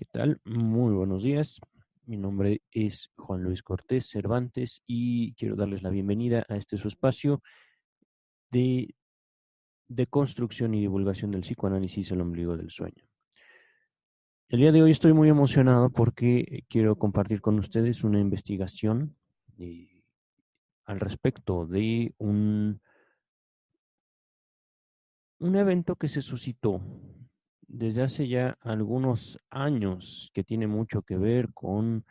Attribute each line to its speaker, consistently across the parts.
Speaker 1: ¿Qué tal? Muy buenos días. Mi nombre es Juan Luis Cortés Cervantes y quiero darles la bienvenida a este su espacio de, de construcción y divulgación del psicoanálisis, el ombligo del sueño. El día de hoy estoy muy emocionado porque quiero compartir con ustedes una investigación al respecto de un evento que se suscitó desde hace ya algunos años que tiene mucho que ver con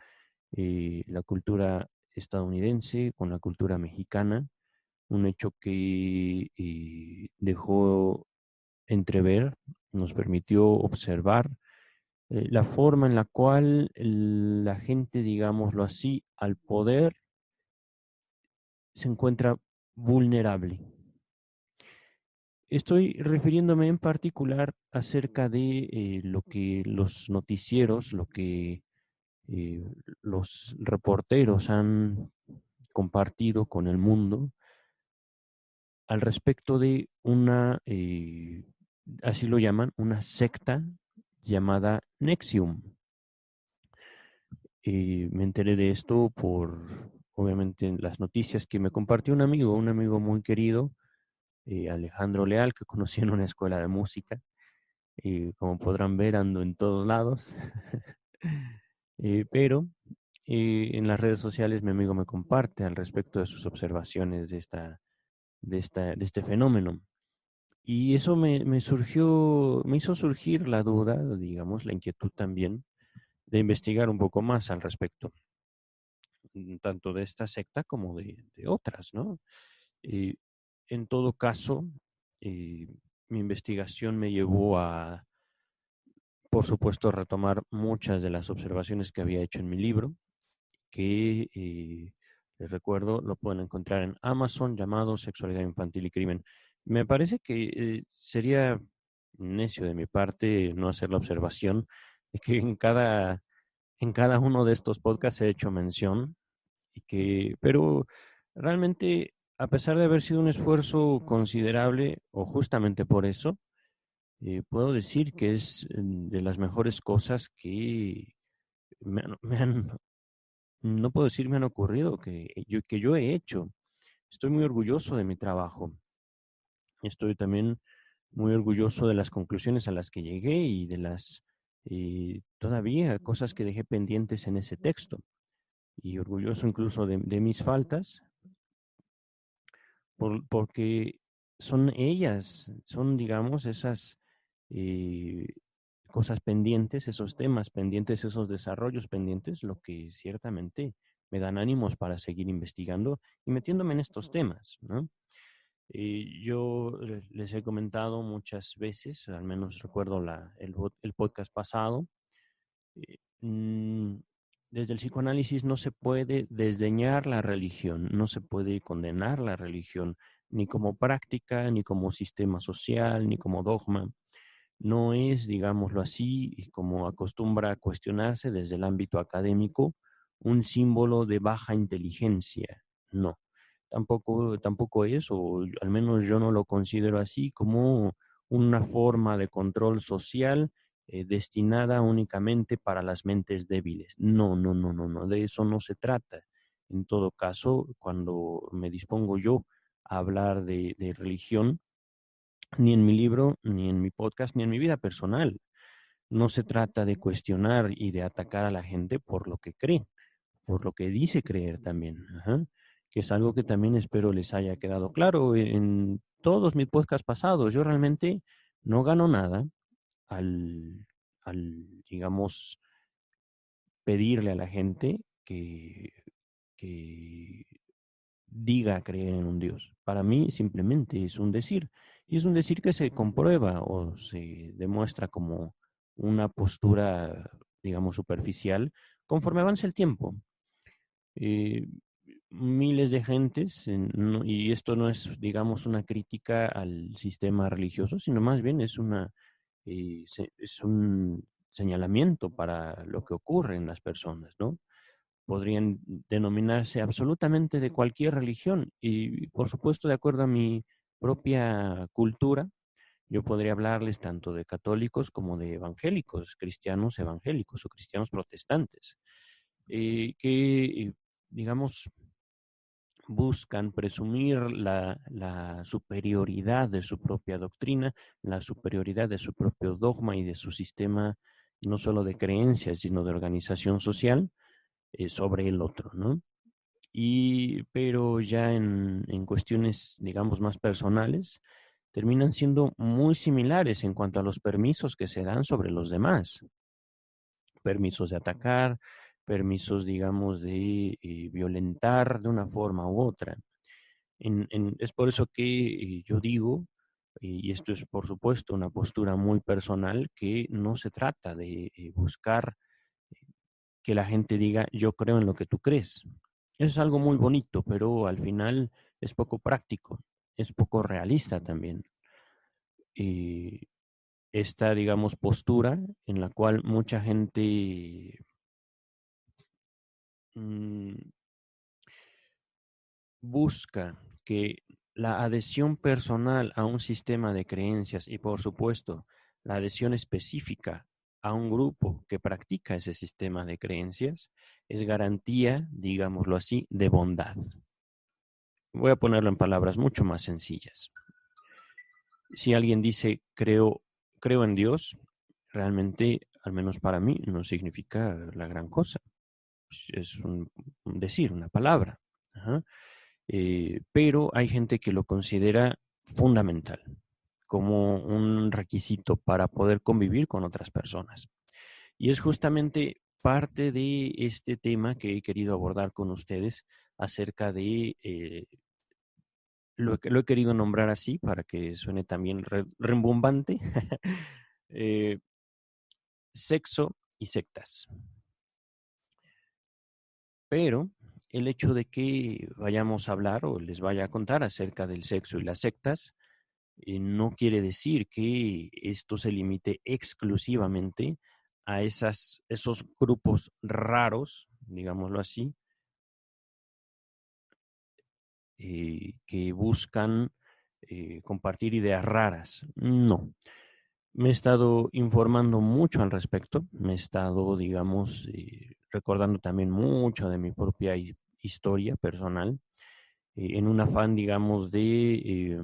Speaker 1: la cultura estadounidense, con la cultura mexicana, un hecho que dejó entrever, nos permitió observar la forma en la cual la gente, digámoslo así, al poder se encuentra vulnerable. Estoy refiriéndome en particular acerca de lo que los noticieros, lo que eh, los reporteros han compartido con el mundo al respecto de así lo llaman, una secta llamada Nexium. Me enteré de esto obviamente, en las noticias que me compartió un amigo muy querido, Alejandro Leal, que conocí en una escuela de música. Como podrán ver, ando en todos lados. Pero en las redes sociales mi amigo me comparte al respecto de sus observaciones de este fenómeno. Y eso me hizo surgir la duda, digamos, la inquietud también, de investigar un poco más al respecto, tanto de esta secta como de otras, ¿no? Eh, en todo caso, eh, mi investigación me llevó a, por supuesto, retomar muchas de las observaciones que había hecho en mi libro, que les recuerdo, lo pueden encontrar en Amazon, llamado Sexualidad Infantil y Crimen. Me parece que sería necio de mi parte no hacer la observación de que en cada uno de estos podcasts he hecho mención, pero realmente, a pesar de haber sido un esfuerzo considerable, o justamente por eso, puedo decir que es de las mejores cosas que me han no puedo decir me han ocurrido, que yo he hecho. Estoy muy orgulloso de mi trabajo. Estoy también muy orgulloso de las conclusiones a las que llegué y de las todavía cosas que dejé pendientes en ese texto. Y orgulloso incluso de mis faltas, porque son ellas, son, digamos, esas eh, cosas pendientes, esos temas pendientes, esos desarrollos pendientes, lo que ciertamente me dan ánimos para seguir investigando y metiéndome en estos temas, ¿no? Yo les he comentado muchas veces, al menos recuerdo el podcast pasado, eh, mm, desde el psicoanálisis no se puede desdeñar la religión, no se puede condenar la religión, ni como práctica, ni como sistema social, ni como dogma. No es, digámoslo así, y como acostumbra a cuestionarse desde el ámbito académico, un símbolo de baja inteligencia. No, tampoco es, o al menos yo no lo considero así, como una forma de control social destinada únicamente para las mentes débiles. No, no, no, no, no, de eso no se trata. En todo caso, cuando me dispongo yo a hablar de religión, ni en mi libro, ni en mi podcast, ni en mi vida personal. No se trata de cuestionar y de atacar a la gente por lo que cree, por lo que dice creer también, ajá, que es algo que también espero les haya quedado claro en todos mis podcasts pasados. Yo realmente no gano nada al, digamos, pedirle a la gente que diga creer en un Dios. Para mí simplemente es un decir. Y es un decir que se comprueba o se demuestra como una postura, digamos, superficial conforme avanza el tiempo. Eh, Miles de gentes, y esto no es, digamos, una crítica al sistema religioso, sino más bien es un señalamiento para lo que ocurre en las personas, ¿no? Podrían denominarse absolutamente de cualquier religión y, por supuesto, de acuerdo a mi propia cultura Yo podría hablarles tanto de católicos como de evangélicos, cristianos evangélicos o cristianos protestantes, que, digamos, buscan presumir la superioridad de su propia doctrina, la superioridad de su propio dogma y de su sistema, no solo de creencias, sino de organización social, sobre el otro, ¿no? Pero ya en cuestiones, digamos, más personales, terminan siendo muy similares en cuanto a los permisos que se dan sobre los demás. Permisos de atacar, permisos, digamos, de violentar de una forma u otra. Es por eso que yo digo, y esto es por supuesto una postura muy personal, que no se trata de buscar que la gente diga yo creo en lo que tú crees. Eso es algo muy bonito, pero al final es poco práctico, es poco realista también. Y esta, digamos, postura en la cual mucha gente mm, busca que la adhesión personal a un sistema de creencias y, por supuesto, la adhesión específica a un grupo que practica ese sistema de creencias es garantía, digámoslo así, de bondad. Voy a ponerlo en palabras mucho más sencillas. Si alguien dice creo en Dios, realmente, al menos para mí, no significa la gran cosa. Es un decir, una palabra. Ajá. Pero hay gente que lo considera fundamental, como un requisito para poder convivir con otras personas. Y es justamente parte de este tema que he querido abordar con ustedes acerca de, lo he querido nombrar así para que suene también rembombante, eh, sexo y sectas. Pero el hecho de que vayamos a hablar o les vaya a contar acerca del sexo y las sectas, no quiere decir que esto se limite exclusivamente a esos grupos raros, digámoslo así, que buscan compartir ideas raras. No. Me he estado informando mucho al respecto, me he estado, digamos, recordando también mucho de mi propia historia personal, en un afán, digamos, de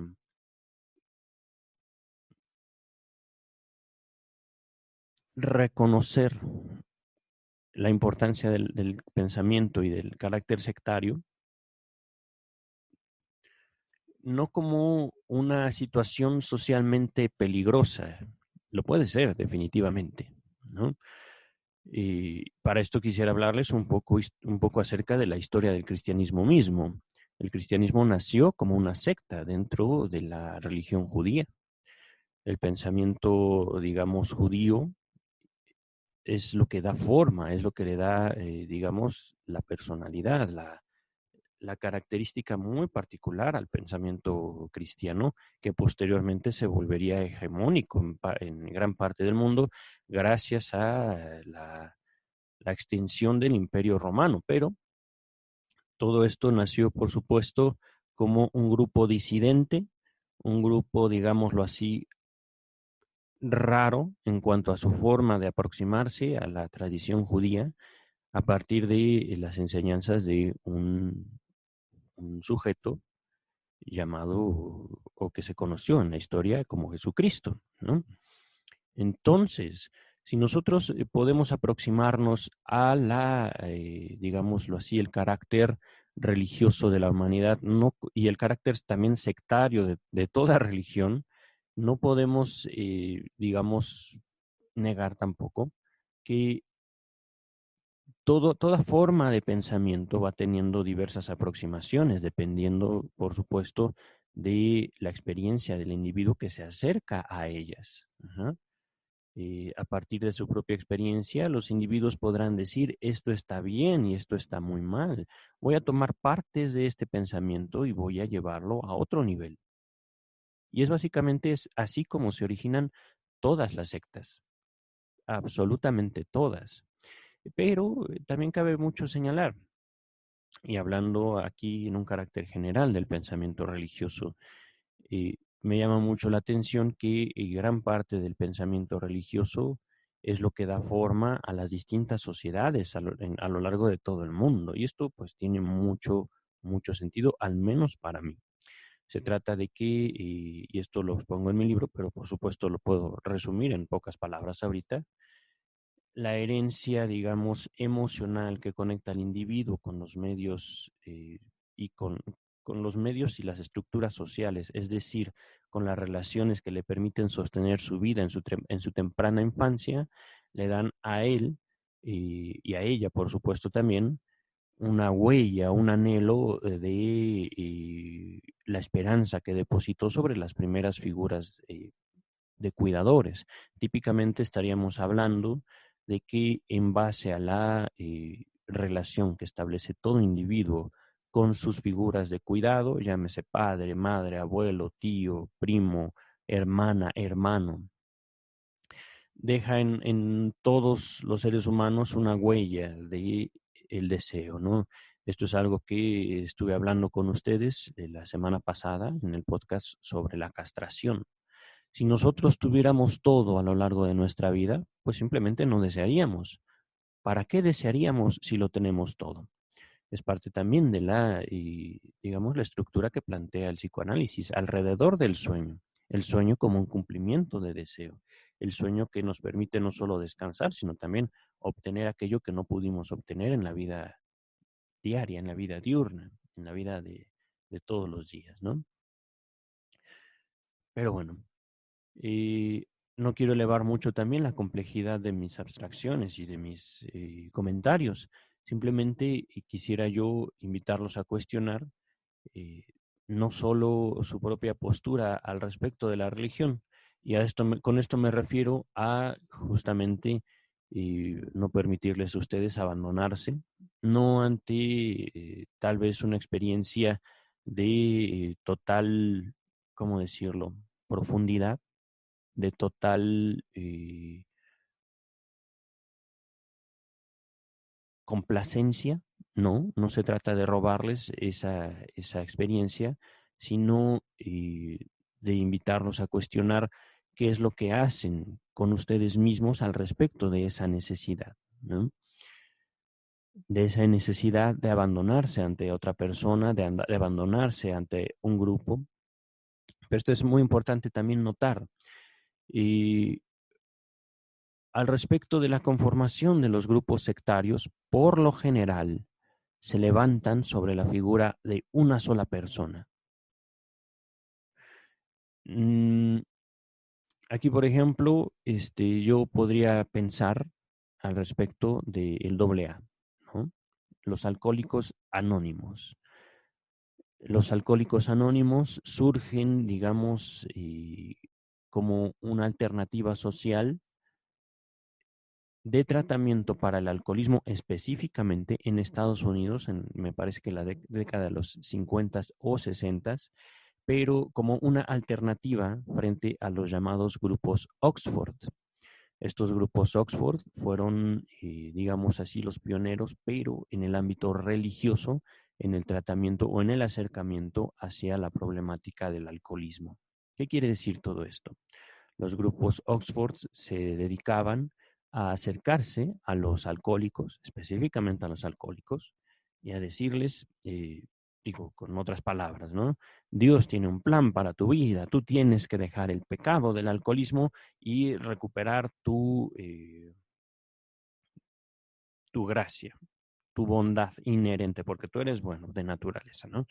Speaker 1: reconocer la importancia del pensamiento y del carácter sectario, no como una situación socialmente peligrosa, lo puede ser definitivamente, ¿no? Y para esto quisiera hablarles un poco acerca de la historia del cristianismo mismo. El cristianismo nació como una secta dentro de la religión judía. El pensamiento, digamos, judío es lo que da forma, es lo que le da, digamos, la personalidad, la característica muy particular al pensamiento cristiano, que posteriormente se volvería hegemónico en gran parte del mundo gracias a la extinción del Imperio Romano. Pero todo esto nació, por supuesto, como un grupo disidente, un grupo, digámoslo así, raro en cuanto a su forma de aproximarse a la tradición judía a partir de las enseñanzas de un sujeto llamado o que se conoció en la historia como Jesucristo, ¿no? Entonces, si nosotros podemos aproximarnos a digámoslo así, el carácter religioso de la humanidad no, y el carácter también sectario de toda religión, no podemos, digamos, negar tampoco que toda forma de pensamiento va teniendo diversas aproximaciones, dependiendo, por supuesto, de la experiencia del individuo que se acerca a ellas. Ajá. A partir de su propia experiencia, los individuos podrán decir, esto está bien y esto está muy mal. Voy a tomar partes de este pensamiento y voy a llevarlo a otro nivel. Y es básicamente así como se originan todas las sectas, absolutamente todas. Pero también cabe mucho señalar, y hablando aquí en un carácter general del pensamiento religioso, me llama mucho la atención que gran parte del pensamiento religioso es lo que da forma a las distintas sociedades a lo largo de todo el mundo. Y esto pues tiene mucho sentido, al menos para mí. Se trata de que, y esto lo expongo en mi libro, pero por supuesto lo puedo resumir en pocas palabras ahorita, la herencia, digamos, emocional que conecta al individuo con los medios y con los medios y las estructuras sociales, es decir, con las relaciones que le permiten sostener su vida en su temprana infancia, le dan a él y a ella, por supuesto, también una huella, un anhelo de la esperanza que depositó sobre las primeras figuras de cuidadores. Típicamente estaríamos hablando de que en base a la relación que establece todo individuo con sus figuras de cuidado, llámese padre, madre, abuelo, tío, primo, hermana, hermano, deja en todos los seres humanos una huella de el deseo, ¿no? Esto es algo que estuve hablando con ustedes la semana pasada en el podcast sobre la castración. Si nosotros tuviéramos todo a lo largo de nuestra vida, pues simplemente no desearíamos. ¿Para qué desearíamos si lo tenemos todo? Es parte también de digamos, la estructura que plantea el psicoanálisis alrededor del sueño. El sueño como un cumplimiento de deseo. El sueño que nos permite no solo descansar, sino también obtener aquello que no pudimos obtener en la vida diaria, en la vida diurna, en la vida de todos los días, ¿no? Pero bueno, y no quiero elevar mucho también la complejidad de mis abstracciones y de mis comentarios. Simplemente quisiera yo invitarlos a cuestionar eh, no solo su propia postura al respecto de la religión. Y con esto me refiero a justamente no permitirles a ustedes abandonarse, no ante tal vez una experiencia de total, ¿cómo decirlo?, profundidad, de total complacencia. No, no se trata de robarles esa experiencia, sino de invitarlos a cuestionar qué es lo que hacen con ustedes mismos al respecto de esa necesidad, ¿no? De esa necesidad de abandonarse ante otra persona, de abandonarse ante un grupo. Pero esto es muy importante también notar. Y al respecto de la conformación de los grupos sectarios, por lo general, se levantan sobre la figura de una sola persona. Mm, Aquí, por ejemplo, yo podría pensar al respecto del AA, ¿no? Los alcohólicos anónimos. Los alcohólicos anónimos surgen, digamos, como una alternativa social de tratamiento para el alcoholismo específicamente en Estados Unidos, me parece que la década de los 50 o 60, pero como una alternativa frente a los llamados grupos Oxford. Estos grupos Oxford fueron, digamos así, los pioneros, pero en el ámbito religioso, en el tratamiento o en el acercamiento hacia la problemática del alcoholismo. ¿Qué quiere decir todo esto? Los grupos Oxford se dedicaban a acercarse a los alcohólicos, específicamente a los alcohólicos, y a decirles, digo, con otras palabras, ¿no? Dios tiene un plan para tu vida, tú tienes que dejar el pecado del alcoholismo y recuperar tu gracia, tu bondad inherente, porque tú eres bueno de naturaleza, ¿no?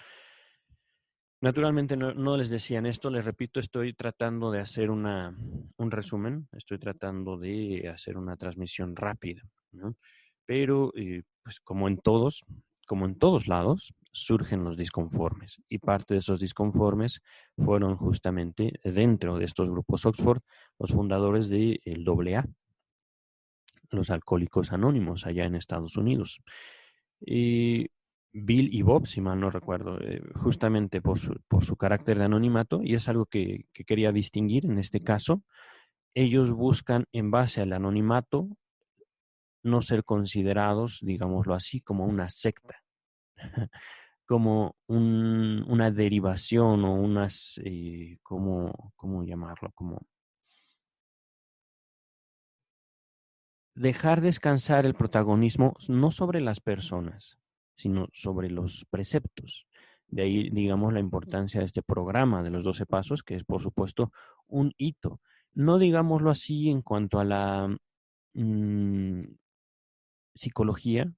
Speaker 1: Naturalmente no les decían esto, les repito, estoy tratando de hacer un resumen, estoy tratando de hacer una transmisión rápida, ¿no? Pero, pues como en todos lados, surgen los disconformes y parte de esos disconformes fueron justamente dentro de estos grupos Oxford los fundadores del AA, los Alcohólicos Anónimos allá en Estados Unidos. Y Bill y Bob, si mal no recuerdo, justamente por su carácter de anonimato, y es algo que quería distinguir en este caso, ellos buscan en base al anonimato no ser considerados, digámoslo así, como una secta. como una derivación o unas, ¿cómo llamarlo? Como dejar descansar el protagonismo no sobre las personas, sino sobre los preceptos. De ahí, digamos, la importancia de este programa de los 12 pasos, que es, por supuesto, un hito. No digámoslo así en cuanto a la mm, psicología,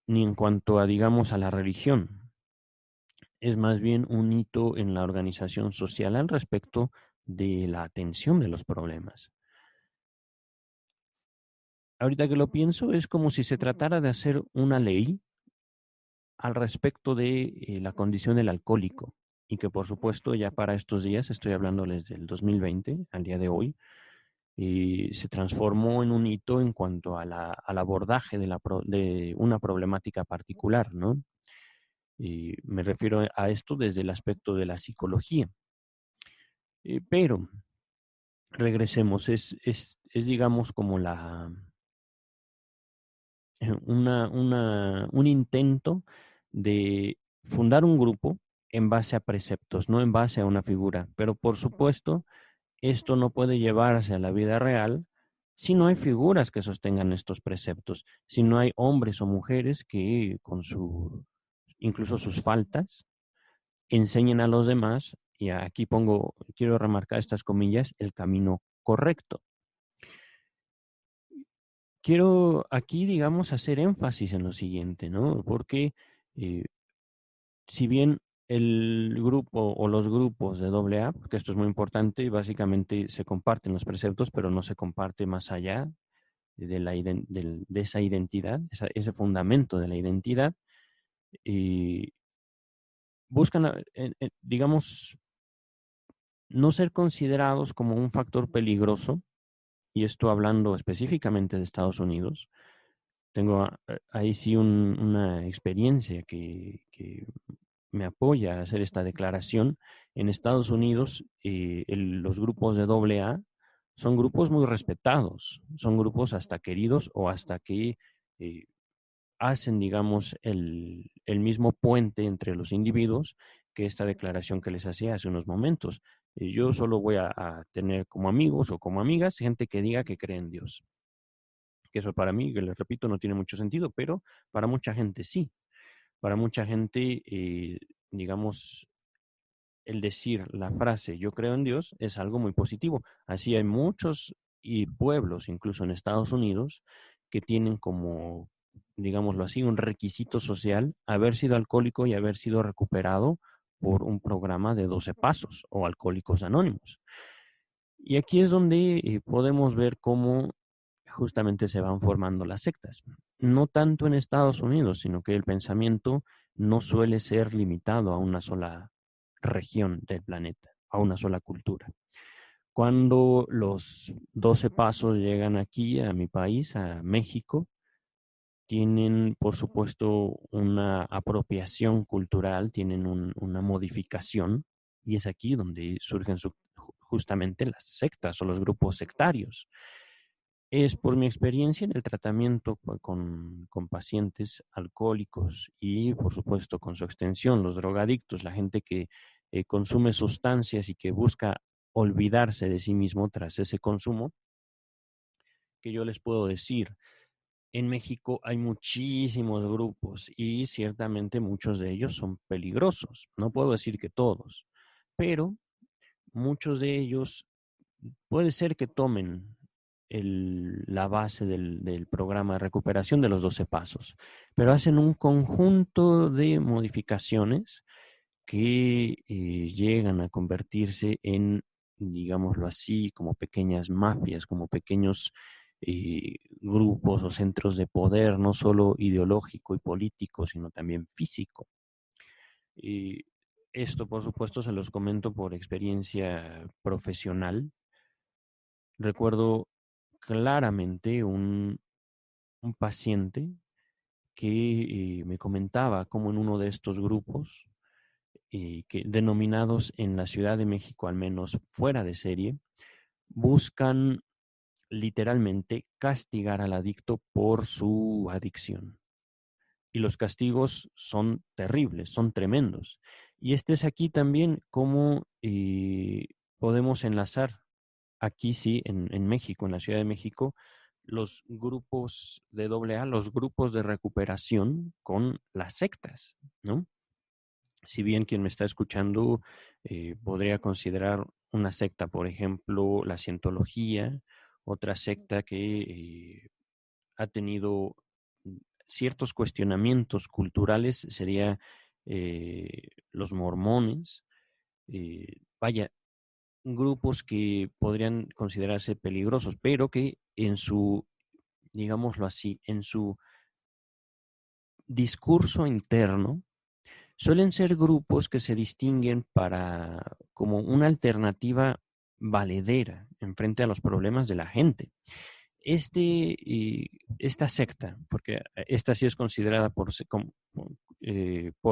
Speaker 1: ni en cuanto a, digamos, a la religión. Es más bien un hito en la organización social al respecto de la atención de los problemas. Ahorita que lo pienso, es como si se tratara de hacer una ley al respecto de la condición del alcohólico y que por supuesto ya para estos días, estoy hablándoles del 2020, al día de hoy, se transformó en un hito en cuanto a al abordaje de una problemática particular, ¿no? Y me refiero a esto desde el aspecto de la psicología. Pero regresemos, es digamos como un intento de fundar un grupo en base a preceptos, no en base a una figura. Pero por supuesto, esto no puede llevarse a la vida real si no hay figuras que sostengan estos preceptos, si no hay hombres o mujeres que con incluso sus faltas, enseñen a los demás, y aquí quiero remarcar estas comillas, el camino correcto. Quiero aquí, digamos, hacer énfasis en lo siguiente, ¿no? Porque eh, si bien el grupo o los grupos de AA, porque esto es muy importante, y básicamente se comparten los preceptos, pero no se comparte más allá de esa identidad, ese fundamento de la identidad, y buscan, digamos, no ser considerados como un factor peligroso, y esto hablando específicamente de Estados Unidos. Tengo ahí sí una experiencia que me apoya a hacer esta declaración. En Estados Unidos, los grupos de AA son grupos muy respetados, son grupos hasta queridos o hasta que eh, hacen, digamos, el mismo puente entre los individuos que esta declaración que les hacía hace unos momentos. Yo solo voy a tener como amigos o como amigas gente que diga que cree en Dios. Que eso para mí, que les repito, no tiene mucho sentido, pero para mucha gente sí. Para mucha gente, digamos, el decir la frase yo creo en Dios es algo muy positivo. Así hay muchos y pueblos, incluso en Estados Unidos, que tienen como, digámoslo así, un requisito social haber sido alcohólico y haber sido recuperado por un programa de 12 pasos o alcohólicos anónimos. Y aquí es donde podemos ver cómo justamente se van formando las sectas. No tanto en Estados Unidos, sino que el pensamiento no suele ser limitado a una sola región del planeta, a una sola cultura. Cuando los 12 pasos llegan aquí a mi país, a México, tienen, por supuesto, una apropiación cultural, tienen una modificación, y es aquí donde surgen justamente las sectas o los grupos sectarios. Es por mi experiencia en el tratamiento con pacientes alcohólicos y, por supuesto, con su extensión, los drogadictos, la gente que consume sustancias y que busca olvidarse de sí mismo tras ese consumo, que yo les puedo decir, en México hay muchísimos grupos y ciertamente muchos de ellos son peligrosos. No puedo decir que todos, pero muchos de ellos puede ser que tomen la base del programa de recuperación de los 12 pasos, pero hacen un conjunto de modificaciones que llegan a convertirse en, digámoslo así, como pequeñas mafias, como pequeños grupos o centros de poder, no solo ideológico y político, sino también físico. Y esto, por supuesto, se los comento por experiencia profesional. Recuerdo claramente un paciente que me comentaba cómo en uno de estos grupos, denominados en la Ciudad de México, al menos fuera de serie, buscan literalmente castigar al adicto por su adicción. y los castigos son terribles, son tremendos. Y este es aquí también cómo podemos enlazar, aquí sí, en México, en la Ciudad de México, los grupos de AA, los grupos de recuperación con las sectas, ¿no? Si bien quien me está escuchando podría considerar una secta, por ejemplo, la cientología, otra secta que ha tenido ciertos cuestionamientos culturales, sería los mormones, vaya, grupos que podrían considerarse peligrosos, pero que en su, digámoslo así, en su discurso interno, suelen ser grupos que se distinguen para como una alternativa valedera en frente a los problemas de la gente. Esta secta, porque esta sí es considerada por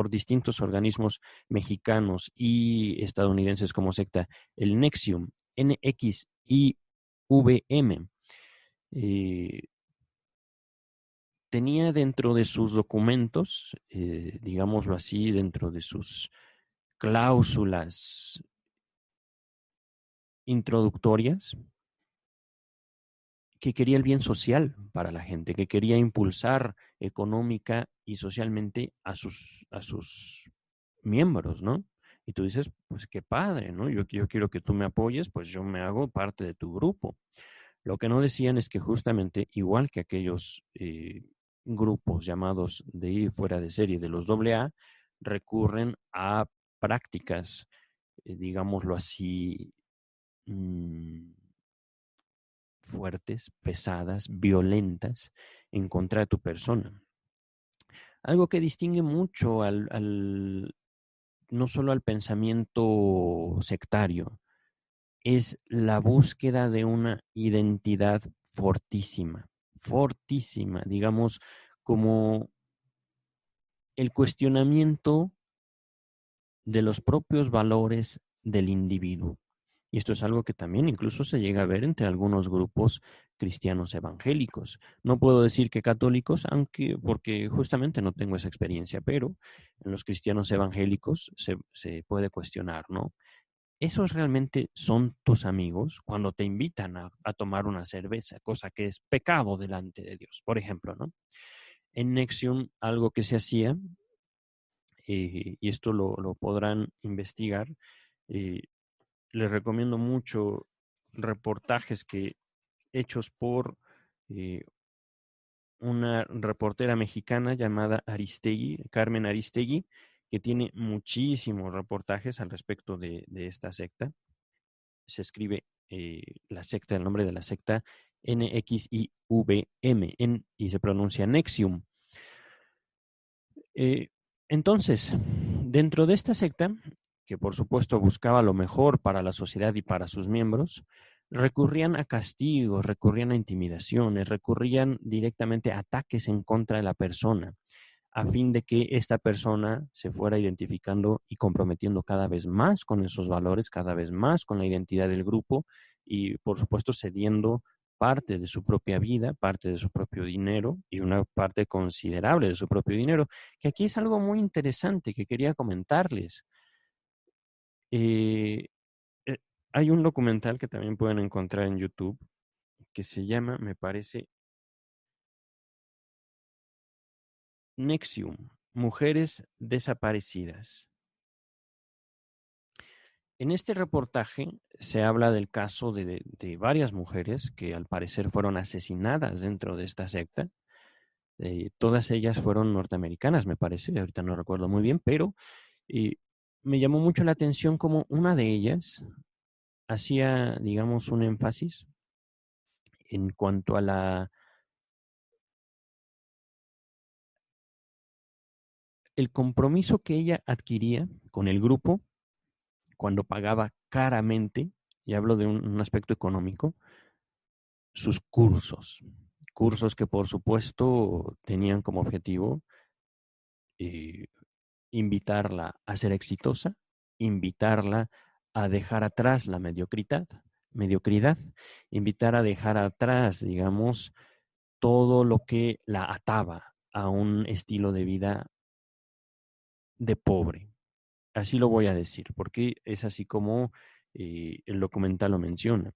Speaker 1: distintos organismos mexicanos y estadounidenses como secta, el Nexium, NXIVM, eh, tenía dentro de sus documentos, digámoslo así, dentro de sus cláusulas introductorias, que quería el bien social para la gente, que quería impulsar económica y socialmente a sus miembros, ¿no? Y tú dices, pues qué padre, ¿no? Yo quiero que tú me apoyes, pues yo me hago parte de tu grupo. Lo que no decían es que justamente, igual que aquellos grupos llamados de fuera de serie de los AA, recurren a prácticas, digámoslo así, mmm, fuertes, pesadas, violentas en contra de tu persona. Algo que distingue mucho no solo al pensamiento sectario, es la búsqueda de una identidad fortísima, fortísima, digamos, como el cuestionamiento de los propios valores del individuo. Y esto es algo que también incluso se llega a ver entre algunos grupos cristianos evangélicos. No puedo decir que católicos, aunque porque justamente no tengo esa experiencia, pero en los cristianos evangélicos se puede cuestionar, ¿no? ¿Esos realmente son tus amigos cuando te invitan a tomar una cerveza, cosa que es pecado delante de Dios? Por ejemplo, ¿no? En Nexium, algo que se hacía, y esto lo podrán investigar, eh, les recomiendo mucho reportajes hechos por eh, una reportera mexicana llamada Aristegui, Carmen Aristegui, que tiene muchísimos reportajes al respecto de esta secta. Se escribe la secta, el nombre de la secta, NXIVM, y se pronuncia Nexium. Eh, entonces, dentro de esta secta, que por supuesto buscaba lo mejor para la sociedad y para sus miembros, recurrían a castigos, recurrían a intimidaciones, recurrían directamente a ataques en contra de la persona, a fin de que esta persona se fuera identificando y comprometiendo cada vez más con esos valores, cada vez más con la identidad del grupo y, por supuesto, cediendo parte de su propia vida, parte de su propio dinero y una parte considerable de su propio dinero, que aquí es algo muy interesante que quería comentarles. Eh, eh, Hay un documental que también pueden encontrar en YouTube que se llama, me parece, Nexium, Mujeres Desaparecidas. En este reportaje se habla del caso de varias mujeres que al parecer fueron asesinadas dentro de esta secta. Todas ellas fueron norteamericanas, me parece, ahorita no recuerdo muy bien, pero eh, me llamó mucho la atención como una de ellas hacía, digamos, un énfasis en cuanto a el compromiso que ella adquiría con el grupo cuando pagaba caramente, y hablo de un aspecto económico, sus cursos. Cursos que por supuesto tenían como objetivo eh, invitarla a ser exitosa, invitarla a dejar atrás la mediocridad, invitar a dejar atrás, digamos, todo lo que la ataba a un estilo de vida de pobre. Así lo voy a decir, porque es así como el documental lo menciona.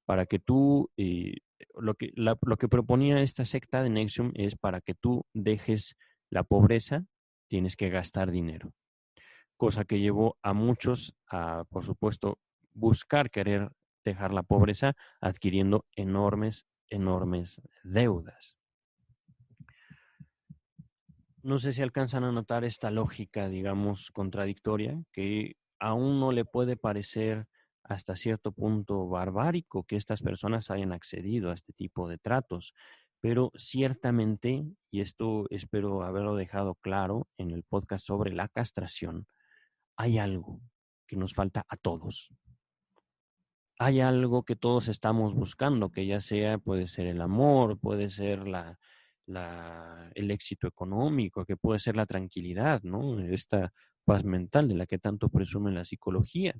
Speaker 1: Para que tú, lo que proponía esta secta de Nexium es para que tú dejes la pobreza, tienes que gastar dinero. Cosa que llevó a muchos a, por supuesto, buscar querer dejar la pobreza adquiriendo enormes deudas. No sé si alcanzan a notar esta lógica, digamos, contradictoria, que a uno le puede parecer hasta cierto punto barbárico que estas personas hayan accedido a este tipo de tratos, pero ciertamente, y esto espero haberlo dejado claro en el podcast sobre la castración, hay algo que nos falta a todos. Hay algo que todos estamos buscando, que ya sea, puede ser el amor, puede ser el éxito económico, que puede ser la tranquilidad, ¿no? Esta paz mental de la que tanto presume la psicología.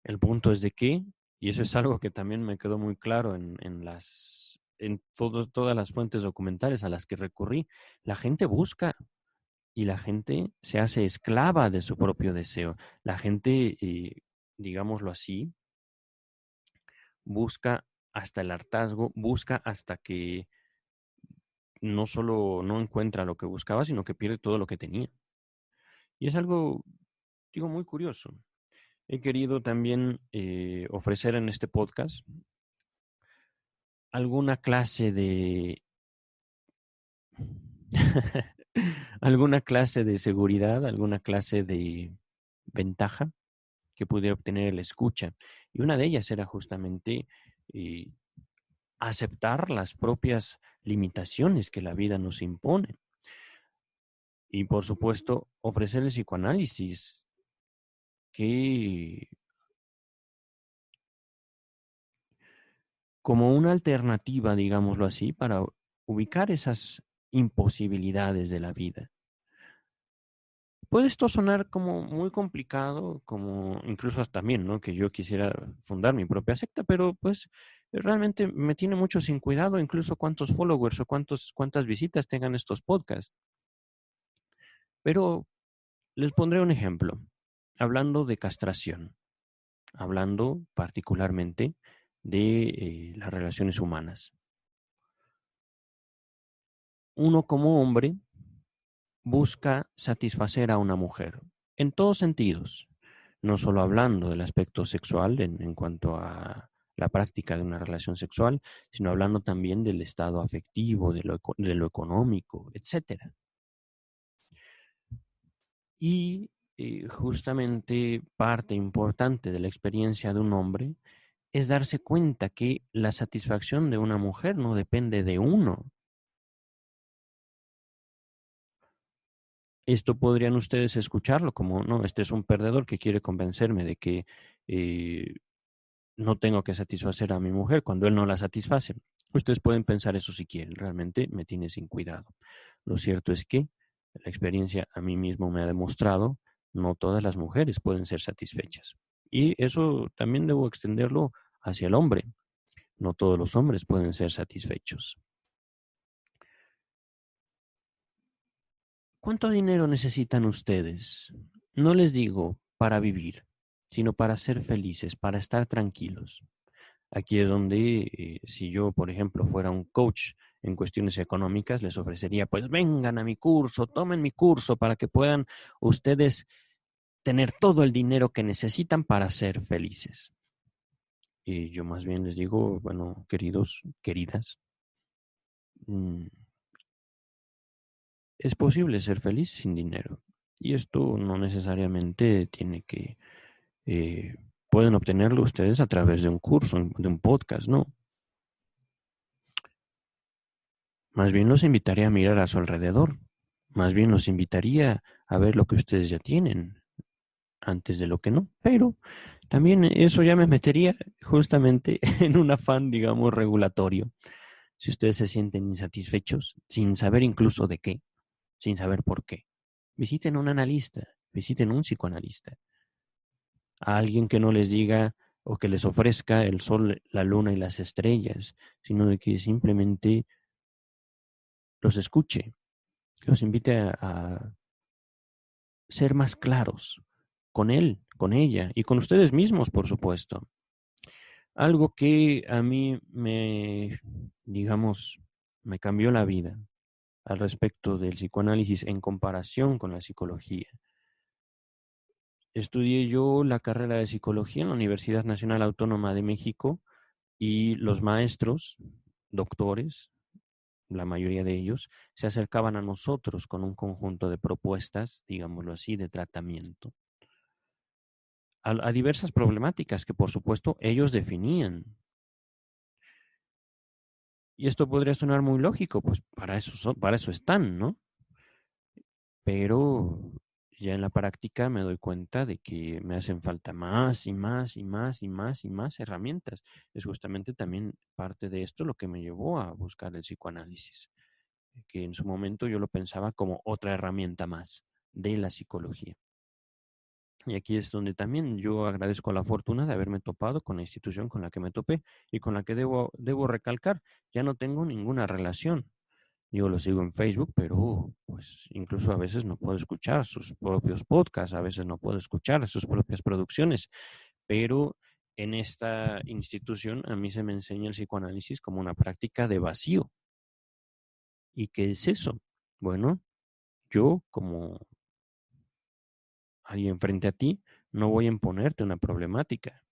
Speaker 1: El punto es de que, y eso es algo que también me quedó muy claro en todas las fuentes documentales a las que recurrí, la gente busca y la gente se hace esclava de su propio deseo. La gente, digámoslo así, busca hasta el hartazgo, busca hasta que no solo no encuentra lo que buscaba, sino que pierde todo lo que tenía. Y es algo, digo, muy curioso. He querido también ofrecer en este podcast alguna clase de alguna clase de seguridad, alguna clase de ventaja que pudiera obtener el escucha. Y una de ellas era justamente eh, aceptar las propias limitaciones que la vida nos impone. Y por supuesto, ofrecer el psicoanálisis que como una alternativa, digámoslo así, para ubicar esas imposibilidades de la vida. Puede esto sonar como muy complicado, como incluso también, ¿no? Que yo quisiera fundar mi propia secta, pero pues realmente me tiene mucho sin cuidado, incluso cuántos followers o cuántas visitas tengan estos podcasts. Pero les pondré un ejemplo, hablando de castración, hablando particularmente de las relaciones humanas. Uno como hombre busca satisfacer a una mujer en todos sentidos, no solo hablando del aspecto sexual en cuanto a la práctica de una relación sexual, sino hablando también del estado afectivo, de lo económico, etcétera. Y justamente parte importante de la experiencia de un hombre es darse cuenta que la satisfacción de una mujer no depende de uno. Esto podrían ustedes escucharlo como, no, este es un perdedor que quiere convencerme de que eh, no tengo que satisfacer a mi mujer cuando él no la satisface. Ustedes pueden pensar eso si quieren, realmente me tiene sin cuidado. Lo cierto es que la experiencia a mí mismo me ha demostrado, no todas las mujeres pueden ser satisfechas. Y eso también debo extenderlo hacia el hombre. No todos los hombres pueden ser satisfechos. ¿Cuánto dinero necesitan ustedes? No les digo para vivir, sino para ser felices, para estar tranquilos. Aquí es donde, si yo, por ejemplo, fuera un coach en cuestiones económicas, les ofrecería, pues vengan a mi curso, tomen mi curso para que puedan ustedes tener todo el dinero que necesitan para ser felices. Y yo más bien les digo, bueno, queridos, queridas, mm, es posible ser feliz sin dinero. Y esto no necesariamente tiene que, eh, pueden obtenerlo ustedes a través de un curso, de un podcast, ¿no? Más bien los invitaría a mirar a su alrededor. Más bien los invitaría a ver lo que ustedes ya tienen antes de lo que no. Pero también eso ya me metería justamente en un afán, digamos, regulatorio. Si ustedes se sienten insatisfechos, sin saber incluso de qué, sin saber por qué, visiten un analista, visiten un psicoanalista, a alguien que no les diga o que les ofrezca el sol, la luna y las estrellas, sino de que simplemente los escuche, los invite a ser más claros con él, con ella y con ustedes mismos, por supuesto. Algo que a mí digamos, me cambió la vida al respecto del psicoanálisis en comparación con la psicología. Estudié yo la carrera de psicología en la Universidad Nacional Autónoma de México y los maestros, doctores, la mayoría de ellos, se acercaban a nosotros con un conjunto de propuestas, digámoslo así, de tratamiento, a diversas problemáticas que por supuesto ellos definían. Y esto podría sonar muy lógico, pues para eso están, ¿no? Pero ya en la práctica me doy cuenta de que me hacen falta más y más y más y más y más herramientas. Es justamente también parte de esto lo que me llevó a buscar el psicoanálisis, que en su momento yo lo pensaba como otra herramienta más de la psicología. Y aquí es donde también yo agradezco la fortuna de haberme topado con la institución con la que me topé y con la que debo recalcar, ya no tengo ninguna relación. Yo lo sigo en Facebook, pero pues incluso a veces no puedo escuchar sus propios podcasts, a veces no puedo escuchar sus propias producciones, pero en esta institución a mí se me enseña el psicoanálisis como una práctica de vacío. ¿Y qué es eso? Bueno, yo como alguien frente a ti no voy a imponerte una problemática.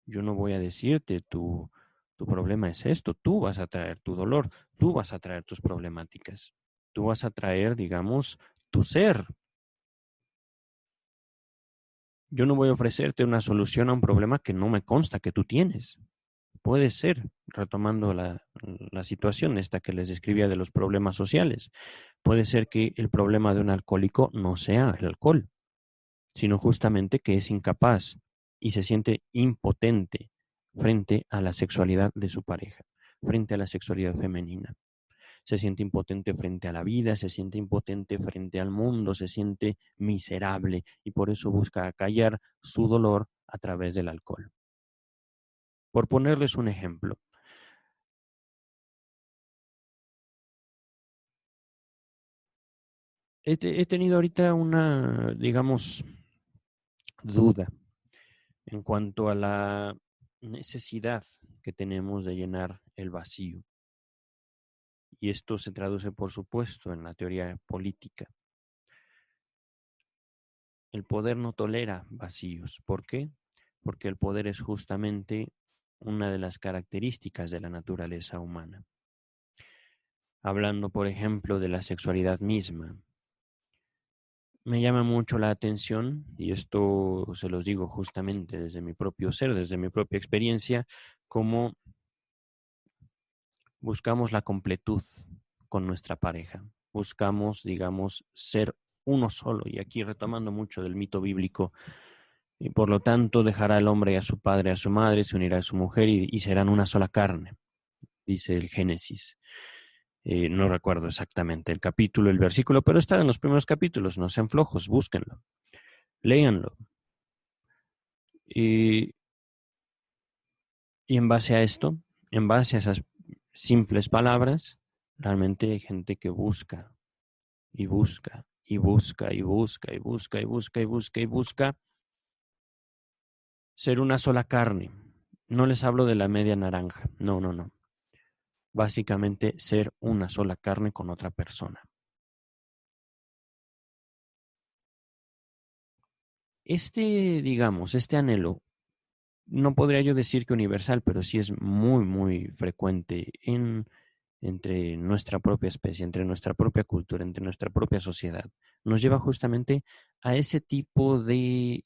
Speaker 1: Yo no voy a decirte tu problema es esto. Tú vas a traer tu dolor, tú vas a traer tus problemáticas. Tú vas a traer, digamos, tu ser. Yo no voy a ofrecerte una solución a un problema que no me consta que tú tienes. Puede ser, retomando la situación esta que les describía de los problemas sociales, puede ser que el problema de un alcohólico no sea el alcohol, sino justamente que es incapaz y se siente impotente frente a la sexualidad de su pareja, frente a la sexualidad femenina. Se siente impotente frente a la vida, se siente impotente frente al mundo, se siente miserable y por eso busca acallar su dolor a través del alcohol. Por ponerles un ejemplo, he tenido ahorita una, digamos, duda en cuanto a la necesidad que tenemos de llenar el vacío. Y esto se traduce, por supuesto, en la teoría política. El poder no tolera vacíos. ¿Por qué? Porque el poder es justamente una de las características de la naturaleza humana. Hablando, por ejemplo, de la sexualidad misma, me llama mucho la atención, y esto se los digo justamente desde mi propio ser, desde mi propia experiencia, cómo buscamos la completud con nuestra pareja. Buscamos, digamos, ser uno solo. Y aquí retomando mucho del mito bíblico, y por lo tanto dejará el hombre a su padre, a su madre, se unirá a su mujer y serán una sola carne, dice el Génesis. No recuerdo exactamente el capítulo, el versículo, pero está en los primeros capítulos, no sean flojos, búsquenlo, léanlo. Y, y en base a esto, en base a esas simples palabras, realmente hay gente que busca y busca y busca y busca y busca y busca y busca y busca ser una sola carne. No les hablo de la media naranja, no, no, no. Básicamente ser una sola carne con otra persona. Digamos, este anhelo, no podría yo decir que universal, pero sí es muy, muy frecuente entre nuestra propia especie, entre nuestra propia cultura, entre nuestra propia sociedad. Nos lleva justamente a ese tipo de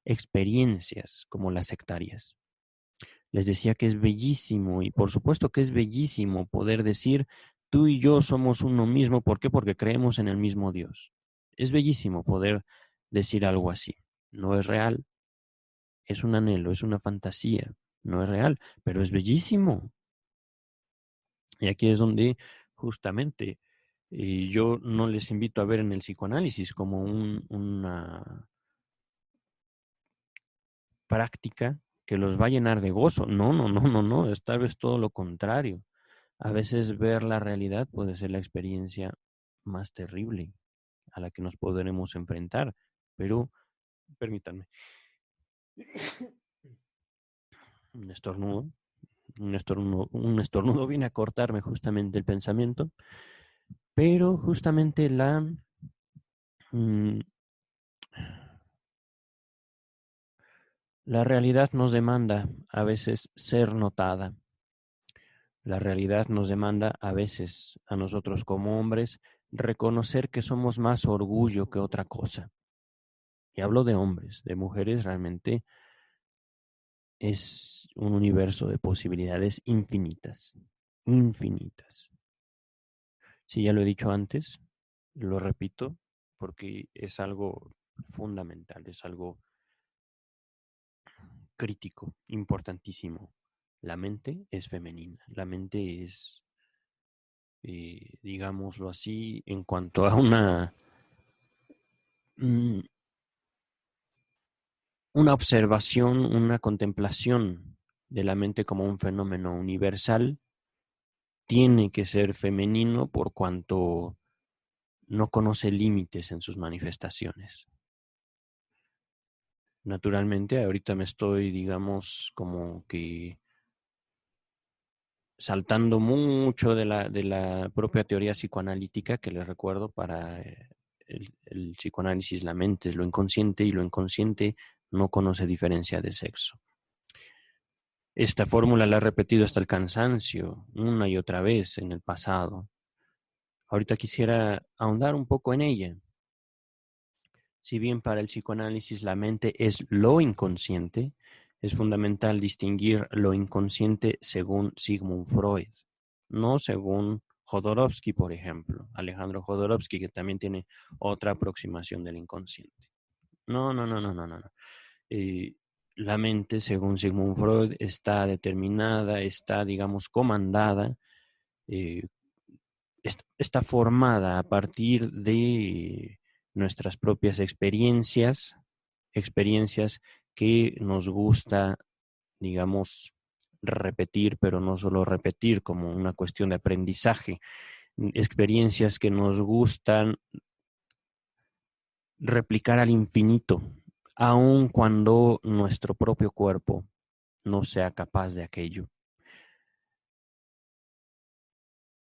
Speaker 1: experiencias como las sectarias. Les decía que es bellísimo y por supuesto que es bellísimo poder decir, tú y yo somos uno mismo. ¿Por qué? Porque creemos en el mismo Dios. Es bellísimo poder decir algo así. No es real, es un anhelo, es una fantasía, no es real, pero es bellísimo. Y aquí es donde justamente yo no les invito a ver en el psicoanálisis como una práctica que los va a llenar de gozo. No, no, no, no, no, tal vez todo lo contrario. A veces ver la realidad puede ser la experiencia más terrible a la que nos podremos enfrentar. Pero, permítanme, un estornudo, un estornudo viene a cortarme justamente el pensamiento, pero justamente mm, la realidad nos demanda a veces ser notada. La realidad nos demanda a veces a nosotros como hombres reconocer que somos más orgullo que otra cosa. Y hablo de hombres, de mujeres realmente es un universo de posibilidades infinitas, infinitas. Si ya lo he dicho antes, lo repito porque es algo fundamental, es algo crítico, importantísimo. La mente es femenina, la mente es, digámoslo así, en cuanto a mm, una observación, una contemplación de la mente como un fenómeno universal, tiene que ser femenino por cuanto no conoce límites en sus manifestaciones. Naturalmente, ahorita me estoy, digamos, como que saltando mucho de la propia teoría psicoanalítica, que les recuerdo, para el psicoanálisis la mente es lo inconsciente y lo inconsciente no conoce diferencia de sexo. Esta fórmula la he repetido hasta el cansancio, una y otra vez en el pasado. Ahorita quisiera ahondar un poco en ella. Si bien para el psicoanálisis la mente es lo inconsciente, es fundamental distinguir lo inconsciente según Sigmund Freud, no según Jodorowsky, por ejemplo, Alejandro Jodorowsky, que también tiene otra aproximación del inconsciente. No, no, no, no, no, no. Eh, la mente, según Sigmund Freud, está determinada, está, digamos, comandada, eh, está formada a partir de nuestras propias experiencias, experiencias que nos gusta, digamos, repetir, pero no solo repetir como una cuestión de aprendizaje, experiencias que nos gustan replicar al infinito, aun cuando nuestro propio cuerpo no sea capaz de aquello.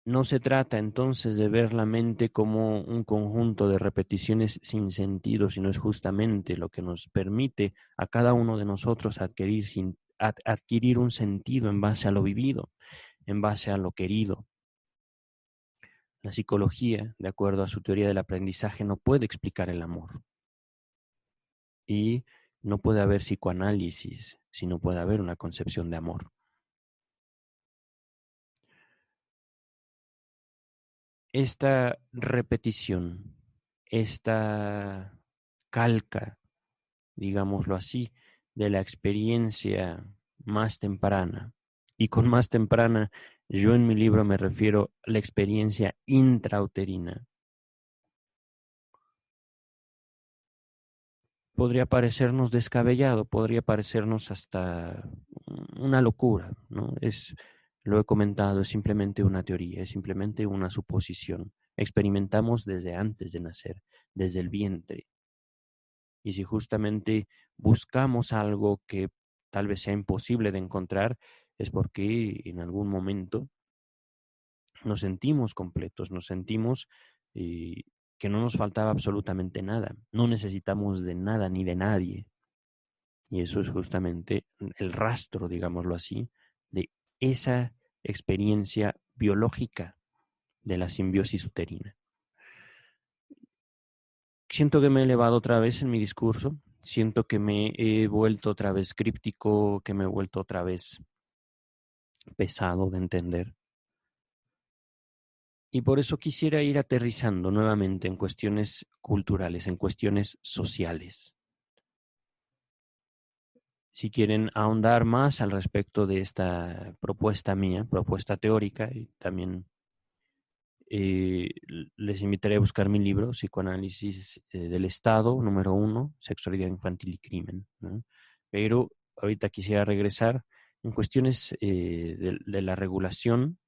Speaker 1: No se trata entonces de ver la mente como un conjunto de repeticiones sin sentido, sino es justamente lo que nos permite a cada uno de nosotros adquirir un sentido en base a lo vivido, en base a lo querido. La psicología, de acuerdo a su teoría del aprendizaje, no puede explicar el amor. Y no puede haber psicoanálisis si no puede haber una concepción de amor. Esta repetición, esta calca, digámoslo así, de la experiencia más temprana. Y con más temprana, yo en mi libro me refiero a la experiencia intrauterina. Podría parecernos descabellado, podría parecernos hasta una locura, ¿no? Lo he comentado, es simplemente una teoría, es simplemente una suposición. Experimentamos desde antes de nacer, desde el vientre. Y si justamente buscamos algo que tal vez sea imposible de encontrar, es porque en algún momento nos sentimos completos, nos sentimos que no nos faltaba absolutamente nada. No necesitamos de nada ni de nadie. Y eso es justamente el rastro, digámoslo así, de esa experiencia biológica de la simbiosis uterina. Siento que me he elevado otra vez en mi discurso, siento que me he vuelto otra vez críptico, que me he vuelto otra vez pesado de entender. Y por eso quisiera ir aterrizando nuevamente en cuestiones culturales, en cuestiones sociales. Si quieren ahondar más al respecto de esta propuesta mía, propuesta teórica, y también les invitaré a buscar mi libro, Psicoanálisis del Estado, número 1, Sexualidad Infantil y Crimen, ¿no? Pero ahorita quisiera regresar en cuestiones de la regulación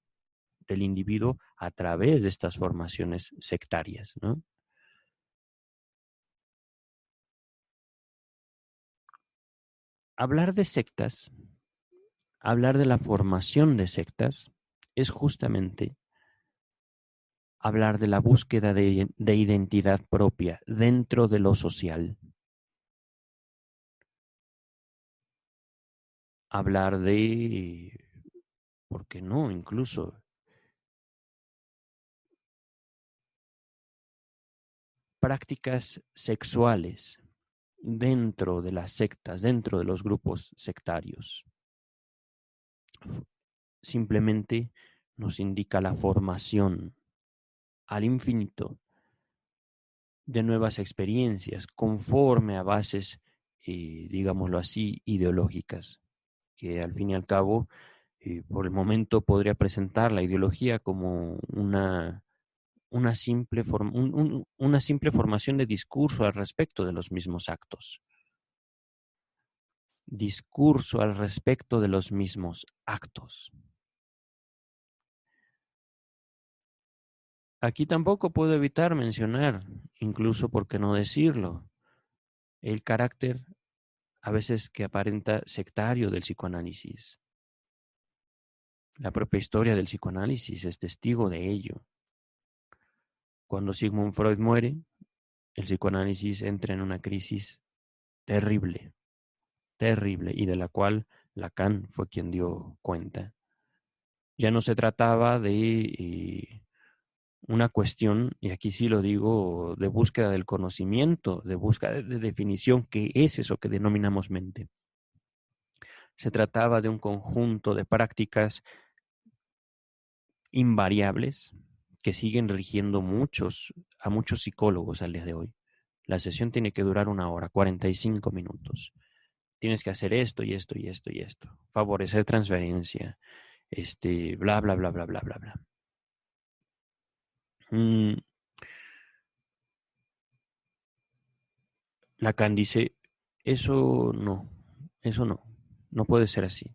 Speaker 1: el individuo a través de estas formaciones sectarias, ¿no? Hablar de sectas, hablar de la formación de sectas, es justamente hablar de la búsqueda de identidad propia dentro de lo social. Hablar de, ¿por qué no? Incluso prácticas sexuales dentro de las sectas, dentro de los grupos sectarios. Simplemente nos indica la formación al infinito de nuevas experiencias conforme a bases, digámoslo así, ideológicas, que al fin y al cabo, por el momento podría presentar la ideología como una simple una simple formación de discurso al respecto de los mismos actos. Discurso al respecto de los mismos actos. Aquí tampoco puedo evitar mencionar, incluso por qué no decirlo, el carácter a veces que aparenta sectario del psicoanálisis. La propia historia del psicoanálisis es testigo de ello. Cuando Sigmund Freud muere, el psicoanálisis entra en una crisis terrible, terrible, y de la cual Lacan fue quien dio cuenta. Ya no se trataba de una cuestión, y aquí sí lo digo, de búsqueda del conocimiento, de búsqueda de definición, que es eso que denominamos mente. Se trataba de un conjunto de prácticas invariables que siguen rigiendo a muchos psicólogos al día de hoy. La sesión tiene que durar 1 hora, 45 minutos. Tienes que hacer esto y esto y esto y esto. Favorecer transferencia, bla, bla, bla, bla, bla, bla, bla. Lacan dice, eso no puede ser así.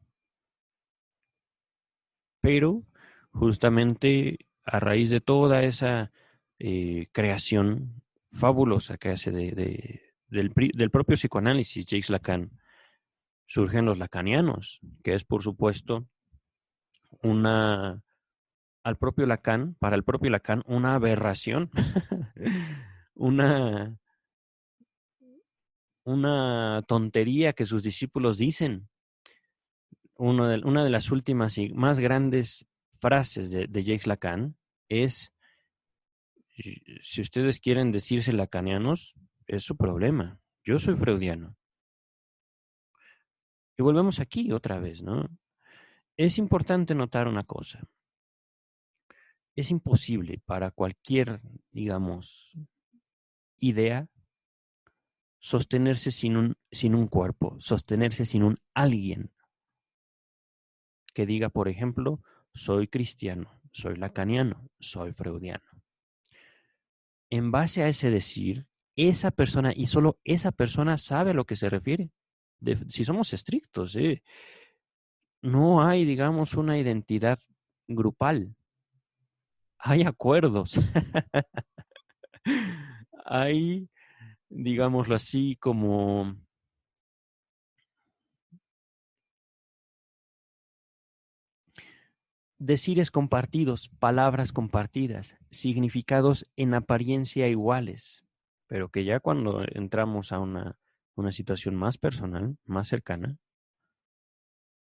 Speaker 1: Pero justamente a raíz de toda esa creación fabulosa que hace del propio psicoanálisis, Jacques Lacan, surgen los lacanianos, que es por supuesto una, para el propio Lacan, una aberración, una, una tontería que sus discípulos dicen. Una de las últimas y más grandes frases de Jacques Lacan es: si ustedes quieren decirse lacanianos, es su problema. Yo soy freudiano. Y volvemos aquí otra vez, ¿no? Es importante notar una cosa. Es imposible para cualquier, digamos, idea sostenerse sin un cuerpo, sostenerse sin un alguien que diga, por ejemplo, soy cristiano, soy lacaniano, soy freudiano. En base a ese decir, esa persona y solo esa persona sabe a lo que se refiere. Si somos estrictos, no hay, digamos, una identidad grupal. Hay acuerdos. Hay, digámoslo así, como decires compartidos, palabras compartidas, significados en apariencia iguales, pero que ya cuando entramos a una situación más personal, más cercana,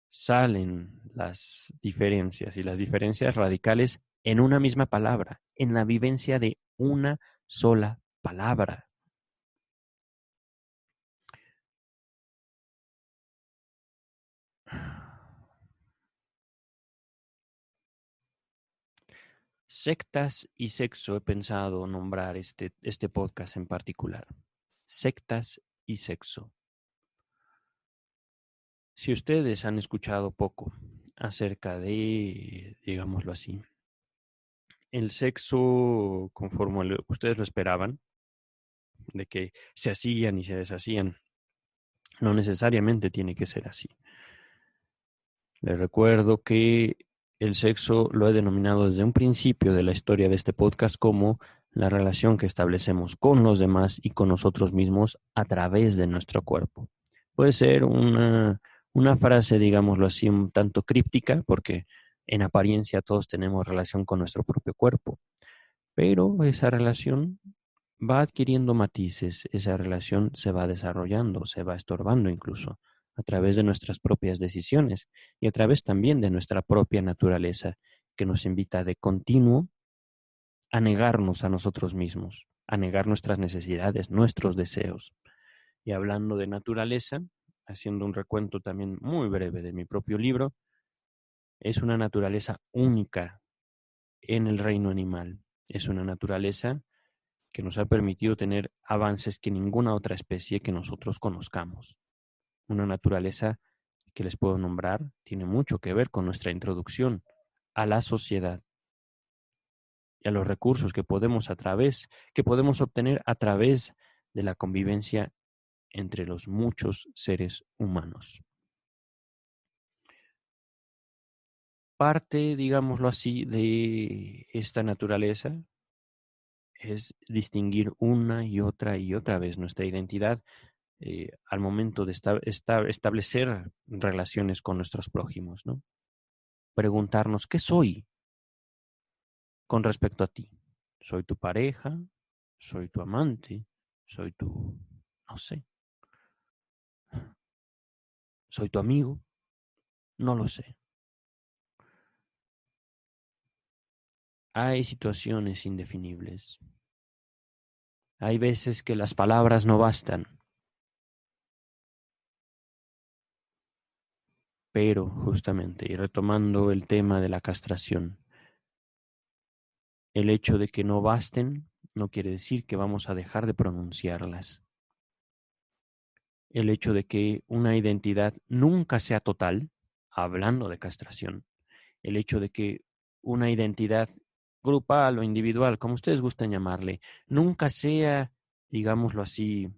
Speaker 1: salen las diferencias y las diferencias radicales en una misma palabra, en la vivencia de una sola palabra. Sectas y sexo, he pensado nombrar este podcast en particular. Sectas y sexo. Si ustedes han escuchado poco acerca de, digámoslo así, el sexo conforme ustedes lo esperaban, de que se hacían y se deshacían, no necesariamente tiene que ser así. Les recuerdo que el sexo lo he denominado desde un principio de la historia de este podcast como la relación que establecemos con los demás y con nosotros mismos a través de nuestro cuerpo. Puede ser una frase, digámoslo así, un tanto críptica, porque en apariencia todos tenemos relación con nuestro propio cuerpo, pero esa relación va adquiriendo matices, esa relación se va desarrollando, se va estorbando incluso a través de nuestras propias decisiones y a través también de nuestra propia naturaleza que nos invita de continuo a negarnos a nosotros mismos, a negar nuestras necesidades, nuestros deseos. Y hablando de naturaleza, haciendo un recuento también muy breve de mi propio libro, es una naturaleza única en el reino animal. Es una naturaleza que nos ha permitido tener avances que ninguna otra especie que nosotros conozcamos. Una naturaleza que les puedo nombrar tiene mucho que ver con nuestra introducción a la sociedad y a los recursos que podemos obtener a través de la convivencia entre los muchos seres humanos. Parte, digámoslo así, de esta naturaleza es distinguir una y otra vez nuestra identidad al momento de establecer relaciones con nuestros prójimos, ¿no? Preguntarnos, ¿qué soy con respecto a ti? ¿Soy tu pareja? ¿Soy tu amante? ¿Soy tu, no sé, soy tu amigo? No lo sé. Hay situaciones indefinibles. Hay veces que las palabras no bastan, pero justamente, y retomando el tema de la castración, el hecho de que no basten no quiere decir que vamos a dejar de pronunciarlas. El hecho de que una identidad nunca sea total, hablando de castración, el hecho de que una identidad grupal o individual, como ustedes gusten llamarle, nunca sea, digámoslo así,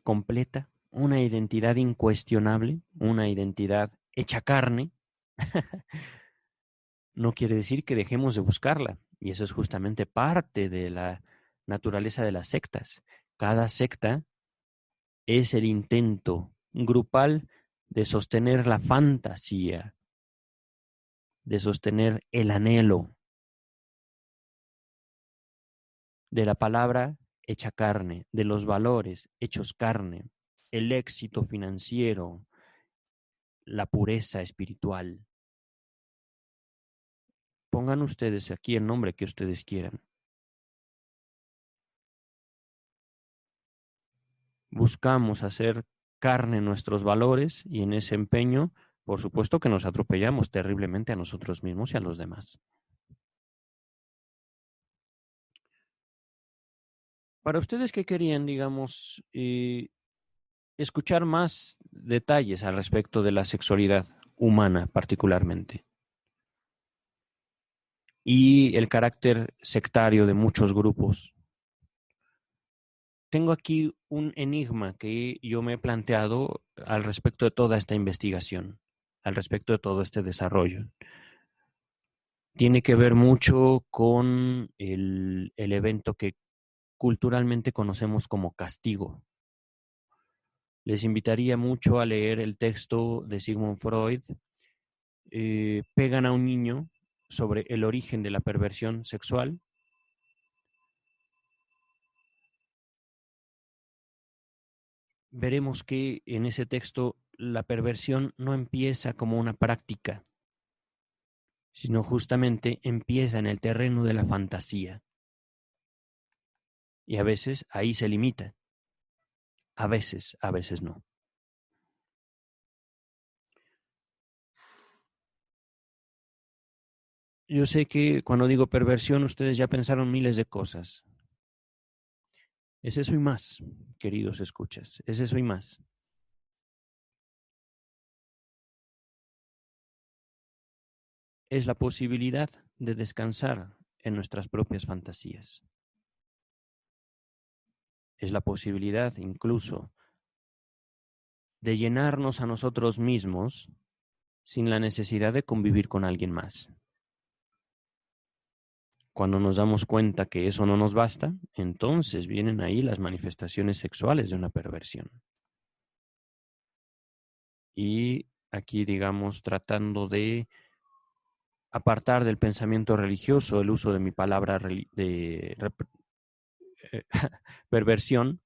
Speaker 1: completa, una identidad incuestionable, una identidad hecha carne, no quiere decir que dejemos de buscarla. Y eso es justamente parte de la naturaleza de las sectas. Cada secta es el intento grupal de sostener la fantasía, de sostener el anhelo de la palabra hecha carne, de los valores hechos carne, el éxito financiero, la pureza espiritual. Pongan ustedes aquí el nombre que ustedes quieran. Buscamos hacer carne nuestros valores y en ese empeño, por supuesto que nos atropellamos terriblemente a nosotros mismos y a los demás. Para ustedes que querían, digamos, escuchar más detalles al respecto de la sexualidad humana particularmente y el carácter sectario de muchos grupos. Tengo aquí un enigma que yo me he planteado al respecto de toda esta investigación, al respecto de todo este desarrollo. Tiene que ver mucho con el evento que culturalmente conocemos como castigo. Les invitaría mucho a leer el texto de Sigmund Freud, Pegan a un niño, sobre el origen de la perversión sexual. Veremos que en ese texto la perversión no empieza como una práctica, sino justamente empieza en el terreno de la fantasía. Y a veces ahí se limita, a veces no. Yo sé que cuando digo perversión ustedes ya pensaron miles de cosas. Es eso y más, queridos escuchas, es eso y más. Es la posibilidad de descansar en nuestras propias fantasías. Es la posibilidad incluso de llenarnos a nosotros mismos sin la necesidad de convivir con alguien más. Cuando nos damos cuenta que eso no nos basta, entonces vienen ahí las manifestaciones sexuales de una perversión. Y aquí, digamos, tratando de apartar del pensamiento religioso el uso de mi palabra perversión,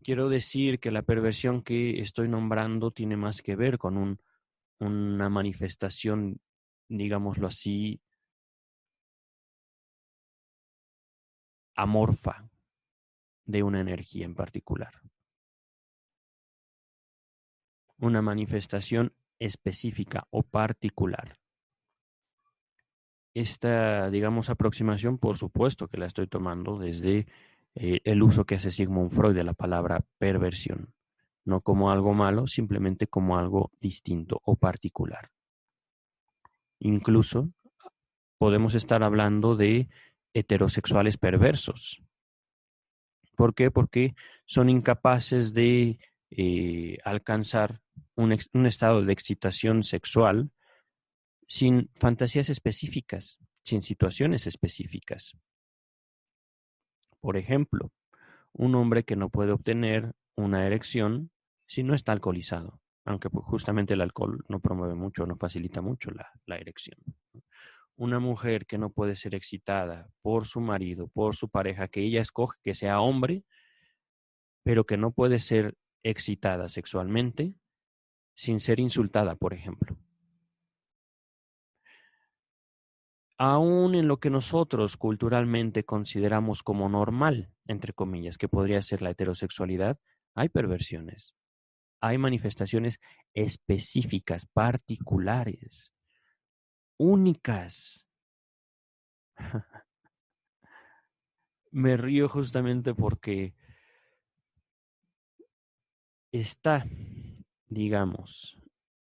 Speaker 1: quiero decir que la perversión que estoy nombrando tiene más que ver con una manifestación, digámoslo así, amorfa de una energía en particular. Una manifestación específica o particular. Esta, digamos, aproximación, por supuesto que la estoy tomando desde el uso que hace Sigmund Freud de la palabra perversión, no como algo malo, simplemente como algo distinto o particular. Incluso podemos estar hablando de heterosexuales perversos. ¿Por qué? Porque son incapaces de alcanzar un estado de excitación sexual sin fantasías específicas, sin situaciones específicas. Por ejemplo, un hombre que no puede obtener una erección si no está alcoholizado, aunque pues, justamente el alcohol no promueve mucho, no facilita mucho la erección. Una mujer que no puede ser excitada por su marido, por su pareja, que ella escoge que sea hombre, pero que no puede ser excitada sexualmente sin ser insultada, por ejemplo. Aún en lo que nosotros culturalmente consideramos como normal, entre comillas, que podría ser la heterosexualidad, hay perversiones, hay manifestaciones específicas, particulares, únicas. Me río justamente porque está, digamos,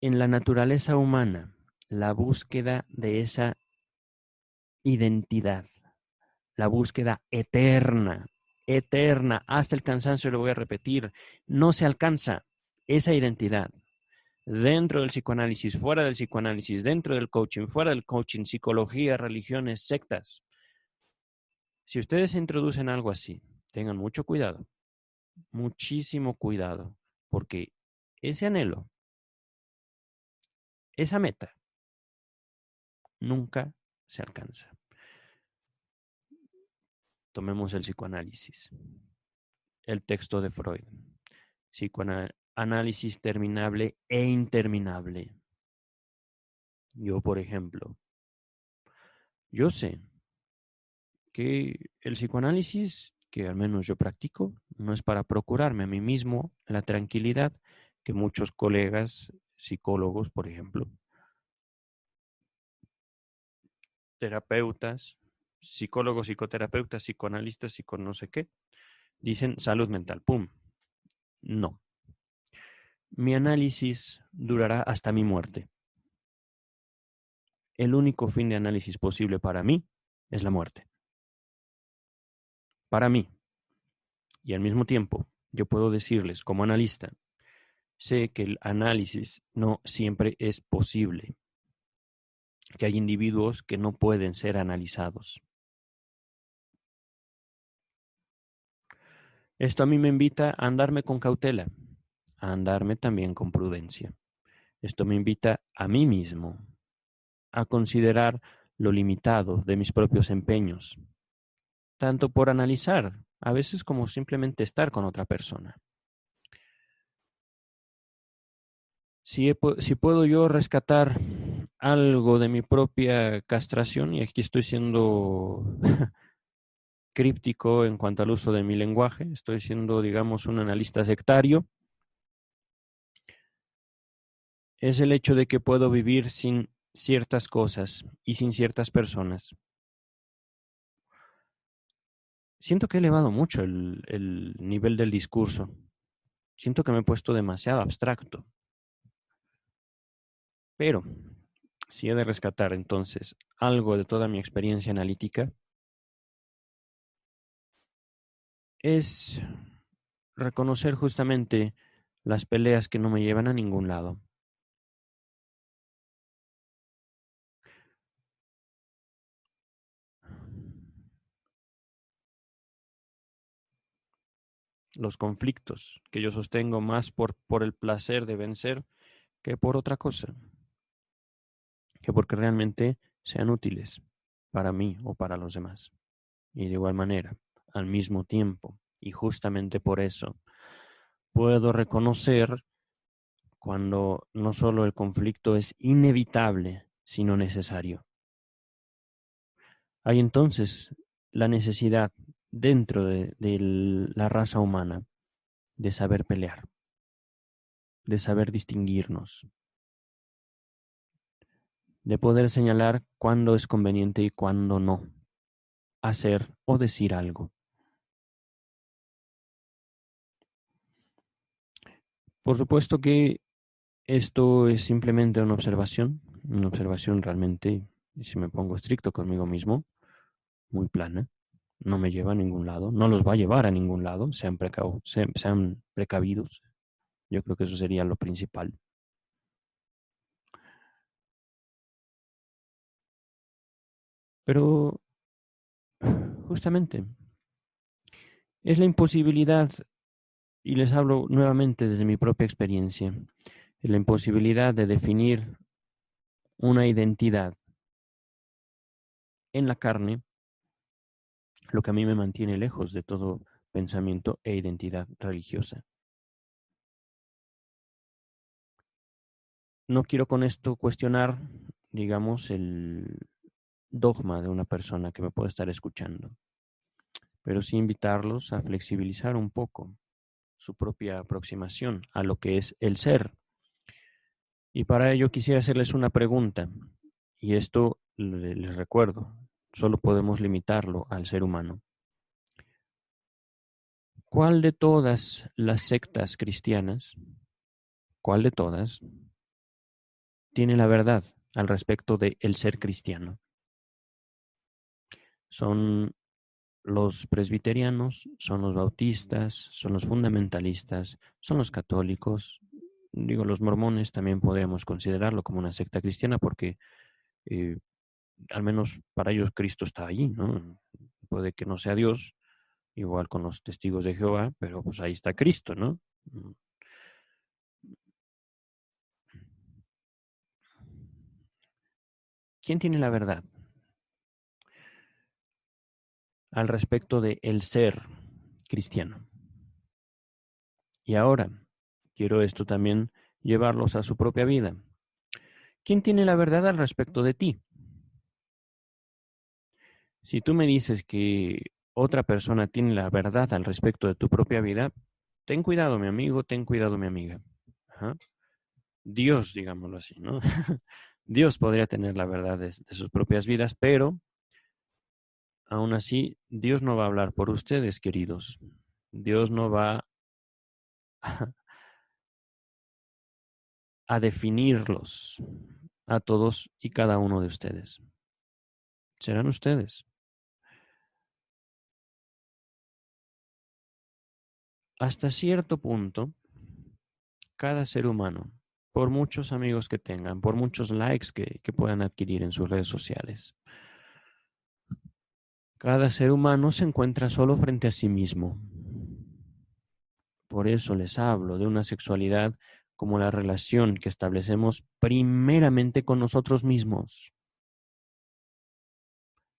Speaker 1: en la naturaleza humana la búsqueda de esa identidad, la búsqueda eterna, eterna, hasta el cansancio, lo voy a repetir, no se alcanza esa identidad. Dentro del psicoanálisis, fuera del psicoanálisis, dentro del coaching, fuera del coaching, psicología, religiones, sectas. Si ustedes introducen algo así, tengan mucho cuidado, muchísimo cuidado, porque ese anhelo, esa meta, nunca se alcanza. Tomemos el psicoanálisis, el texto de Freud, psicoanálisis terminable e interminable. Yo, por ejemplo, yo sé que el psicoanálisis, que al menos yo practico, no es para procurarme a mí mismo la tranquilidad que muchos colegas psicólogos, por ejemplo, terapeutas, psicólogos, psicoterapeutas, psicoanalistas, psico no sé qué, dicen salud mental, ¡pum! No. Mi análisis durará hasta mi muerte. El único fin de análisis posible para mí es la muerte. Para mí. Y al mismo tiempo, yo puedo decirles como analista, sé que el análisis no siempre es posible, que hay individuos que no pueden ser analizados. Esto a mí me invita a andarme con cautela, a andarme también con prudencia. Esto me invita a mí mismo a considerar lo limitado de mis propios empeños, tanto por analizar, a veces como simplemente estar con otra persona. Si puedo yo rescatar algo de mi propia castración, y aquí estoy siendo críptico en cuanto al uso de mi lenguaje, estoy siendo, digamos, un analista sectario, es el hecho de que puedo vivir sin ciertas cosas y sin ciertas personas. Siento que he elevado mucho el nivel del discurso. Siento que me he puesto demasiado abstracto. Pero si he de rescatar entonces algo de toda mi experiencia analítica, es reconocer justamente las peleas que no me llevan a ningún lado. Los conflictos que yo sostengo más por el placer de vencer que por otra cosa, que porque realmente sean útiles para mí o para los demás. Y de igual manera, al mismo tiempo, y justamente por eso, puedo reconocer cuando no solo el conflicto es inevitable, sino necesario. Hay entonces la necesidad dentro de la raza humana de saber pelear, de saber distinguirnos, de poder señalar cuándo es conveniente y cuándo no, hacer o decir algo. Por supuesto que esto es simplemente una observación realmente, si me pongo estricto conmigo mismo, muy plana. No me lleva a ningún lado, no los va a llevar a ningún lado, sean precavidos. Yo creo que eso sería lo principal. Pero justamente es la imposibilidad, y les hablo nuevamente desde mi propia experiencia, es la imposibilidad de definir una identidad en la carne, lo que a mí me mantiene lejos de todo pensamiento e identidad religiosa. No quiero con esto cuestionar, digamos, el dogma de una persona que me puede estar escuchando, pero sí invitarlos a flexibilizar un poco su propia aproximación a lo que es el ser. Y para ello quisiera hacerles una pregunta, y esto les recuerdo, solo podemos limitarlo al ser humano. ¿Cuál de todas las sectas cristianas, cuál de todas, tiene la verdad al respecto de el ser cristiano? Son los presbiterianos, son los bautistas, son los fundamentalistas, son los católicos. Digo, los mormones también podríamos considerarlo como una secta cristiana porque eh, al menos para ellos Cristo está allí, ¿no? Puede que no sea Dios, igual con los testigos de Jehová, pero pues ahí está Cristo, ¿no? ¿Quién tiene la verdad al respecto de el ser cristiano? Y ahora, quiero esto también llevarlos a su propia vida. ¿Quién tiene la verdad al respecto de ti? Si tú me dices que otra persona tiene la verdad al respecto de tu propia vida, ten cuidado, mi amigo, ten cuidado, mi amiga. Ajá. Dios, digámoslo así, ¿no? Dios podría tener la verdad de sus propias vidas, pero aún así, Dios no va a hablar por ustedes, queridos. Dios no va a definirlos a todos y cada uno de ustedes. Serán ustedes. Hasta cierto punto, cada ser humano, por muchos amigos que tengan, por muchos likes que puedan adquirir en sus redes sociales, cada ser humano se encuentra solo frente a sí mismo. Por eso les hablo de una sexualidad como la relación que establecemos primeramente con nosotros mismos.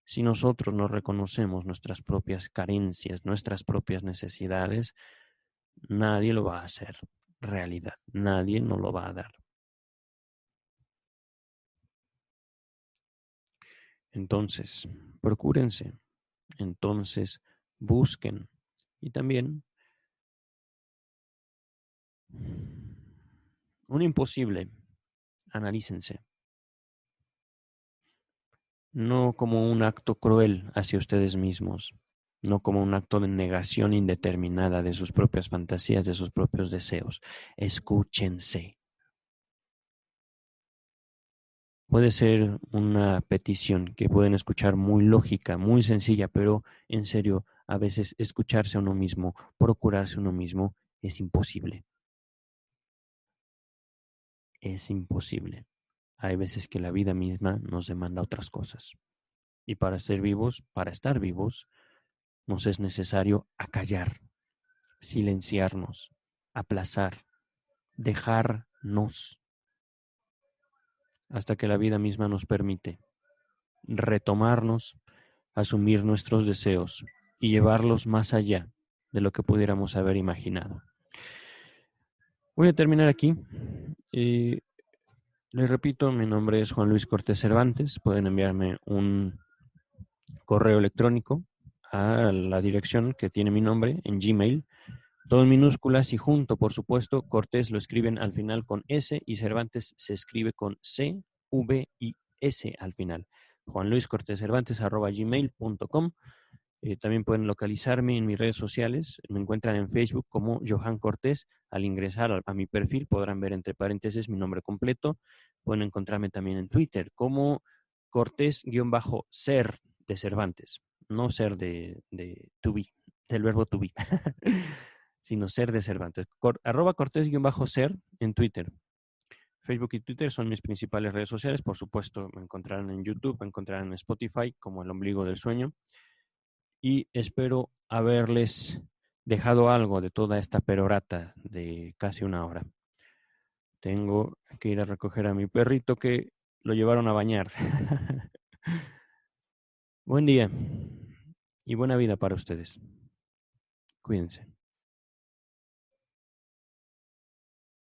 Speaker 1: Si nosotros no reconocemos nuestras propias carencias, nuestras propias necesidades, nadie lo va a hacer realidad, nadie nos lo va a dar. Entonces, procúrense, entonces busquen y también un imposible, analícense, no como un acto cruel hacia ustedes mismos, no como un acto de negación indeterminada de sus propias fantasías, de sus propios deseos. Escúchense. Puede ser una petición que pueden escuchar muy lógica, muy sencilla, pero en serio, a veces escucharse a uno mismo, procurarse a uno mismo, es imposible. es imposible. Hay veces que la vida misma nos demanda otras cosas. Y para ser vivos, para estar vivos, nos es necesario acallar, silenciarnos, aplazar, dejarnos, hasta que la vida misma nos permite retomarnos, asumir nuestros deseos y llevarlos más allá de lo que pudiéramos haber imaginado. Voy a terminar aquí. Les repito, mi nombre es Juan Luis Cortés Cervantes. Pueden enviarme un correo electrónico a la dirección que tiene mi nombre en Gmail, todo en minúsculas y junto, por supuesto. Cortés lo escriben al final con S y Cervantes se escribe con C, V y S al final. juanluiscortescervantes@gmail.com. También pueden localizarme en mis redes sociales. Me encuentran en Facebook como Johan Cortés. Al ingresar a mi perfil podrán ver entre paréntesis mi nombre completo. Pueden encontrarme también en Twitter como Cortés-ser de Cervantes. No ser de to be, del verbo to be, sino ser de Cervantes. @Cortés-ser en Twitter. Facebook y Twitter son mis principales redes sociales. Por supuesto, me encontrarán en YouTube, me encontrarán en Spotify como El Ombligo del Sueño. Y espero haberles dejado algo de toda esta perorata de casi una hora. Tengo que ir a recoger a mi perrito que lo llevaron a bañar. Buen día y buena vida para ustedes. Cuídense.